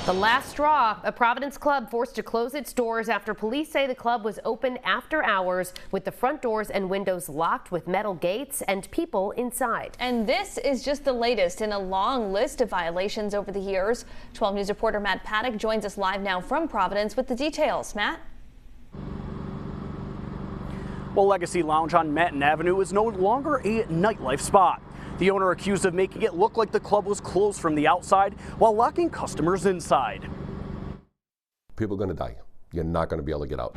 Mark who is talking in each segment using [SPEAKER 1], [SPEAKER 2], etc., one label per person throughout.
[SPEAKER 1] The last straw, a Providence club forced to close its doors after police say the club was open after hours with the front doors and windows locked with metal gates and people inside.
[SPEAKER 2] And this is just the latest in a long list of violations over the years. 12 News reporter Matt Paddock joins us live now from Providence with the details. Matt?
[SPEAKER 3] Well, Legacy Lounge on Manton Avenue is no longer a nightlife spot. The owner accused of making it look like the club was closed from the outside while locking customers inside.
[SPEAKER 4] People are going to die. You're not going to be able to get out.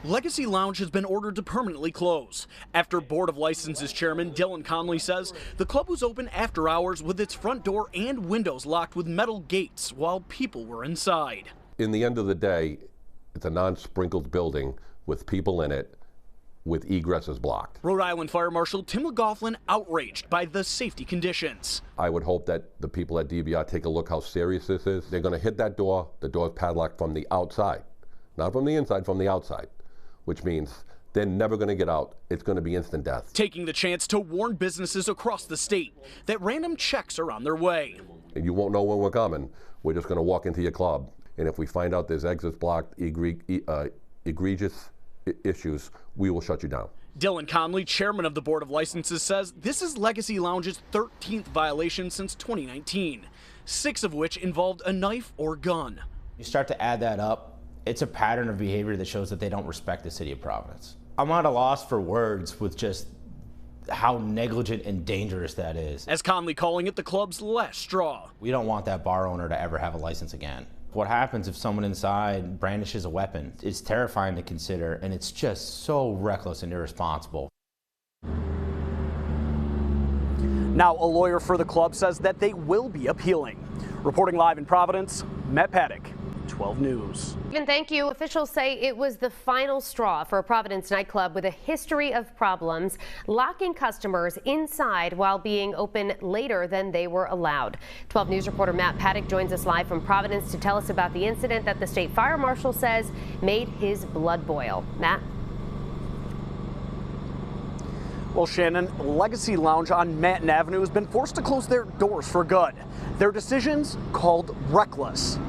[SPEAKER 3] Legacy Lounge has been ordered to permanently close after Board of Licenses Chairman Dylan Conley says the club was open after hours with its front door and windows locked with metal gates while people were inside. In the end of the day, it's a non-sprinkled building with people in it, with egresses blocked. Rhode Island Fire Marshal Tim McLaughlin outraged by the safety conditions. I would hope that the people at DBR take a look how serious this is. They're going to hit that door. The door is padlocked from the outside, not from the inside, from the outside, which means they're never going to get out. It's going to be instant death. Taking the chance to warn businesses across the state that random checks are on their way. And you won't know when we're coming. We're just going to walk into your club, and if we find out there's exits blocked, egregious issues, we will shut you down. Dylan Conley, chairman of the Board of Licenses, says this is Legacy Lounge's 13th violation since 2019, 6 of which involved a knife or gun.
[SPEAKER 5] You start to add that up, it's a pattern of behavior that shows that they don't respect the city of Providence. I'm at a loss for words with just how negligent and dangerous that is. As Conley calling it the club's last straw. We don't want that bar owner to ever have a license again. What happens if someone inside brandishes a weapon? It's terrifying to consider, and it's just so reckless and irresponsible.
[SPEAKER 3] Now, a lawyer for the club says that they will be appealing. Reporting live in Providence, Matt Paddock, 12 News.
[SPEAKER 1] And thank you. Officials say it was the final straw for a Providence nightclub with a history of problems, locking customers inside while being open later than they were allowed. 12 News reporter Matt Paddock joins us live from Providence to tell us about the incident that the state fire marshal says made his blood boil. Matt?
[SPEAKER 3] Well, Shannon, Legacy Lounge on Manton Avenue has been forced to close their doors for good. Their decisions called reckless.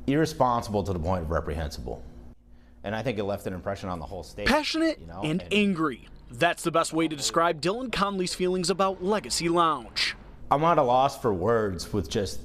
[SPEAKER 5] Irresponsible to the point of reprehensible. And I think it left an impression on the whole state.
[SPEAKER 3] Passionate and angry. That's the best way to describe Dylan Conley's feelings about Legacy Lounge.
[SPEAKER 5] I'm at a loss for words with just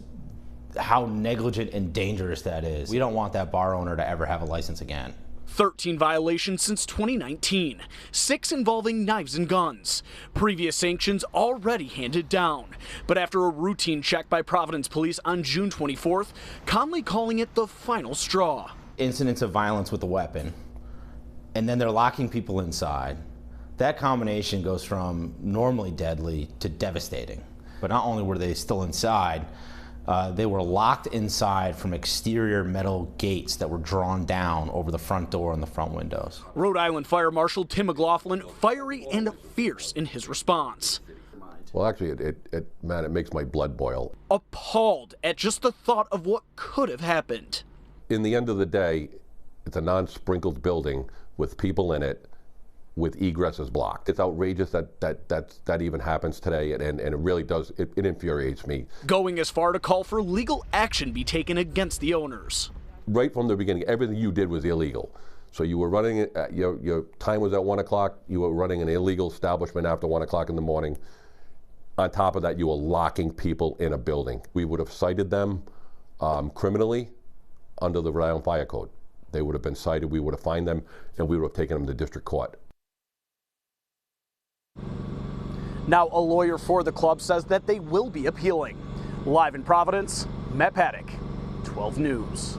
[SPEAKER 5] how negligent and dangerous that is. We don't want that bar owner to ever have a license again.
[SPEAKER 3] 13 violations since 2019, 6 involving knives and guns. Previous sanctions already handed down. But after a routine check by Providence police on June 24th, Conley calling it the final straw.
[SPEAKER 5] Incidents of violence with a weapon, and then they're locking people inside. That combination goes from normally deadly to devastating. But not only were they still inside, they were locked inside from exterior metal gates that were drawn down over the front door and the front windows.
[SPEAKER 3] Rhode Island Fire Marshal Tim McLaughlin, fiery and fierce in his response.
[SPEAKER 4] Well, actually, Matt, it makes my blood boil.
[SPEAKER 3] Appalled at just the thought of what could have happened.
[SPEAKER 4] In the end of the day, it's a non-sprinkled building with people in it, with egresses blocked. It's outrageous that even happens today, and it really does, it infuriates me. Going as far to call for legal action be taken against the owners. Right from the beginning, everything you did was illegal. So you were running, your time was at 1 o'clock, you were running an illegal establishment after 1 o'clock in the morning. On top of that, you were locking people in a building. We would have cited them criminally under the Rhode Island Fire Code. They would have been cited, we would have fined them, and we would have taken them to district court.
[SPEAKER 3] Now, a lawyer for the club says that they will be appealing. Live in Providence, Matt Paddock, 12 News.